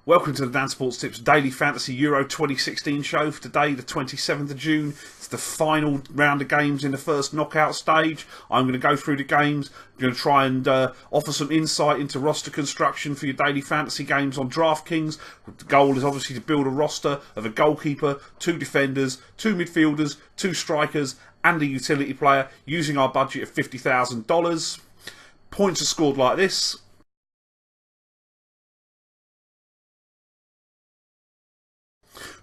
Welcome to the Dan Sports Tips Daily Fantasy Euro 2016 show for today, the 27th of June. It's the final round of games in the first knockout stage. I'm going to go through the games. I'm going to try and offer some insight into roster construction for your daily fantasy games on DraftKings. The goal is obviously to build a roster of a goalkeeper, 2 defenders, 2 midfielders, 2 strikers, and a utility player using our budget of $50,000. Points are scored like this.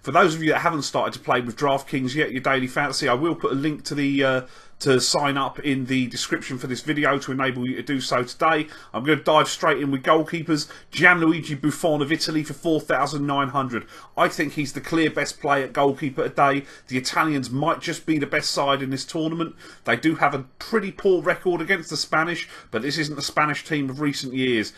For those of you that haven't started to play with DraftKings yet, your daily fantasy, I will put a link to the to sign up in the description for this video to enable you to do so today. I'm going to dive straight in with goalkeepers. Gianluigi Buffon of Italy for 4,900. I think he's the clear best play at goalkeeper today. The Italians might just be the best side in this tournament. They do have a pretty poor record against the Spanish, but this isn't the Spanish team of recent years.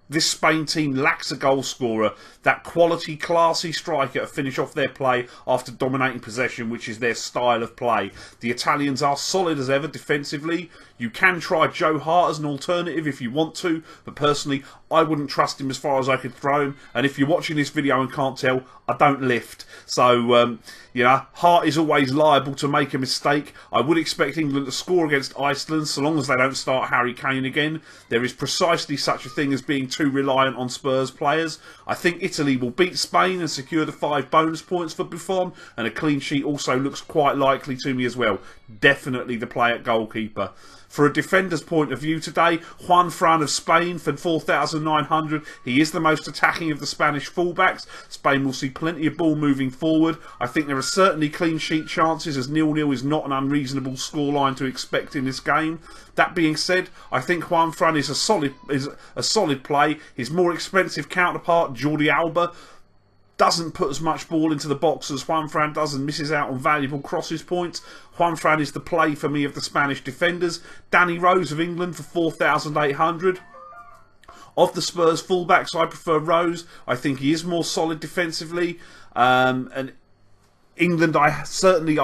This Spain team lacks a goal scorer, that quality, classy striker to finish off their play after dominating possession, which is their style of play. The Italians are solid as ever defensively. You can try Joe Hart as an alternative if you want to, but personally, I wouldn't trust him as far as I could throw him. And if you're watching this video and can't tell, I don't lift. So, Hart is always liable to make a mistake. I would expect England to score against Iceland, so long as they don't start Harry Kane again. There is precisely such a thing as being too reliant on Spurs players. I think Italy will beat Spain and secure the 5 bonus points for Buffon, and a clean sheet also looks quite likely to me as well. Definitely the play at goalkeeper. For a defender's point of view today, Juan Fran of Spain for 4,900. He is the most attacking of the Spanish fullbacks. Spain will see plenty of ball moving forward. I think there are certainly clean sheet chances, as 0-0 is not an unreasonable scoreline to expect in this game. That being said, I think Juan Fran is a solid play. His more expensive counterpart, Jordi Alba, doesn't put as much ball into the box as Juan Fran does and misses out on valuable crosses points. Juan Fran is the play for me of the Spanish defenders. Danny Rose of England for 4,800. Of the Spurs fullbacks, I prefer Rose. I think he is more solid defensively. And England, I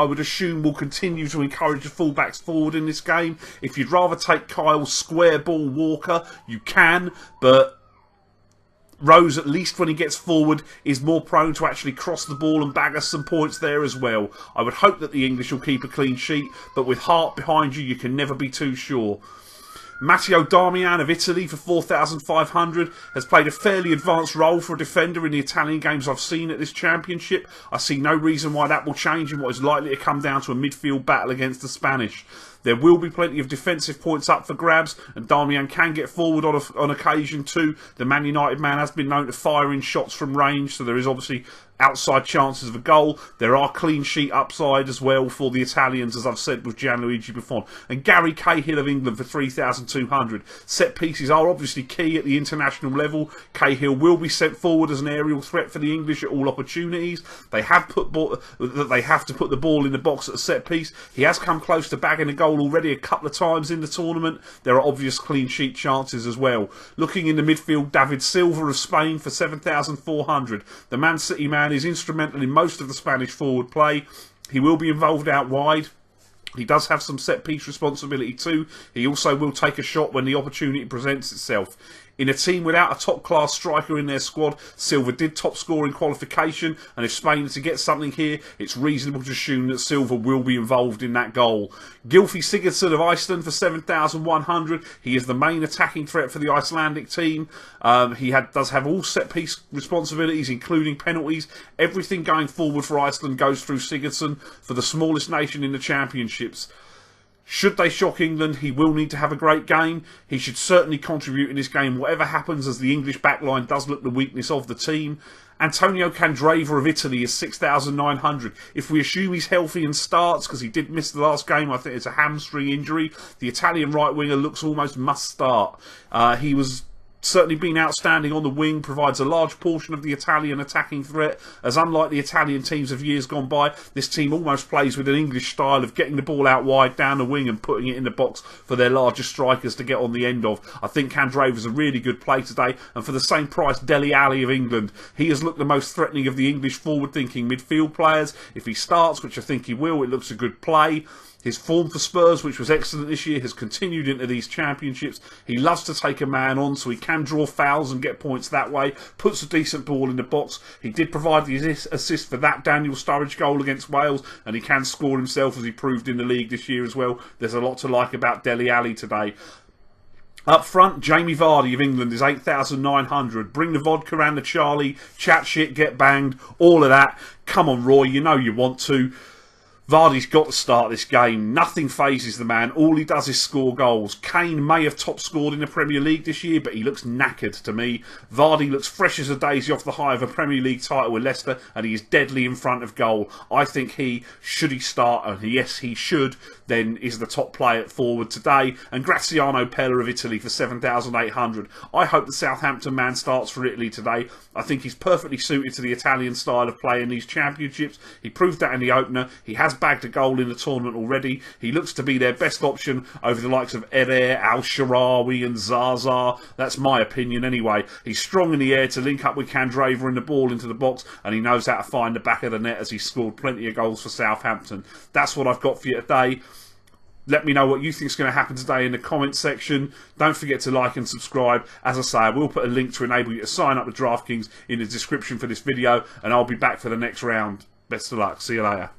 would assume, will continue to encourage the fullbacks forward in this game. If you'd rather take Kyle's square ball Walker, you can, but Rose, at least when he gets forward, is more prone to actually cross the ball and bag us some points there as well. I would hope that the English will keep a clean sheet, but with Hart behind you, you can never be too sure. Matteo Darmian of Italy for 4,500 has played a fairly advanced role for a defender in the Italian games I've seen at this championship. I see no reason why that will change in what is likely to come down to a midfield battle against the Spanish. There will be plenty of defensive points up for grabs, and Darmian can get forward on occasion too. The Man United man has been known to fire in shots from range, so there is obviously outside chances of a goal. There are clean sheet upside as well for the Italians, as I've said, with Gianluigi Buffon. And Gary Cahill of England for 3,200. Set pieces are obviously key at the international level. Cahill will be sent forward as an aerial threat for the English at all opportunities. They have to put the ball in the box at a set piece. He has come close to bagging a goal already a couple of times in the tournament. There are obvious clean sheet chances as well. Looking in the midfield, David Silva of Spain for 7,400. The Man City man is instrumental in most of the Spanish forward play. He will be involved out wide. He does have some set-piece responsibility too. He also will take a shot when the opportunity presents itself. In a team without a top-class striker in their squad, Silva did top score in qualification, and if Spain are to get something here, it's reasonable to assume that Silva will be involved in that goal. Gylfi Sigurdsson of Iceland for 7,100. He is the main attacking threat for the Icelandic team. He does have all set-piece responsibilities, including penalties. Everything going forward for Iceland goes through Sigurdsson for the smallest nation in the championships. Should they shock England, he will need to have a great game. He should certainly contribute in this game, whatever happens, as the English backline does look the weakness of the team. Antonio Candreva of Italy is 6,900. If we assume he's healthy and starts, because he did miss the last game, I think it's a hamstring injury, the Italian right winger looks almost must start. He was certainly been outstanding on the wing, provides a large portion of the Italian attacking threat, as unlike the Italian teams of years gone by, this team almost plays with an English style of getting the ball out wide down the wing and putting it in the box for their larger strikers to get on the end of. I think Candreva is a really good play today, and for the same price, Dele Alli of England. He has looked the most threatening of the English forward-thinking midfield players. If he starts, which I think he will, it looks a good play. His form for Spurs, which was excellent this year, has continued into these championships. He loves to take a man on, so he can draw fouls and get points that way. Puts a decent ball in the box. He did provide the assist for that Daniel Sturridge goal against Wales, and he can score himself, as he proved in the league this year as well. There's a lot to like about Dele Alli today. Up front, Jamie Vardy of England is 8,900. Bring the vodka and the Charlie, chat shit, get banged, all of that. Come on, Roy, you know you want to. Vardy's got to start this game. Nothing phases the man. All he does is score goals. Kane may have top scored in the Premier League this year, but he looks knackered to me. Vardy looks fresh as a daisy off the high of a Premier League title with Leicester, and he is deadly in front of goal. I think should he start, and yes, he should, then is the top player forward today. And Graziano Pella of Italy for 7,800. I hope the Southampton man starts for Italy today. I think he's perfectly suited to the Italian style of play in these championships. He proved that in the opener. He has bagged a goal in the tournament already. He looks to be their best option over the likes of Eder, Al-Sharawi and Zaza. That's my opinion anyway. He's strong in the air to link up with Candreva and the ball into the box, and he knows how to find the back of the net, as he scored plenty of goals for Southampton. That's what I've got for you today. Let me know what you think is going to happen today in the comments section. Don't forget to like and subscribe. As I say, I will put a link to enable you to sign up with DraftKings in the description for this video, and I'll be back for the next round. Best of luck. See you later.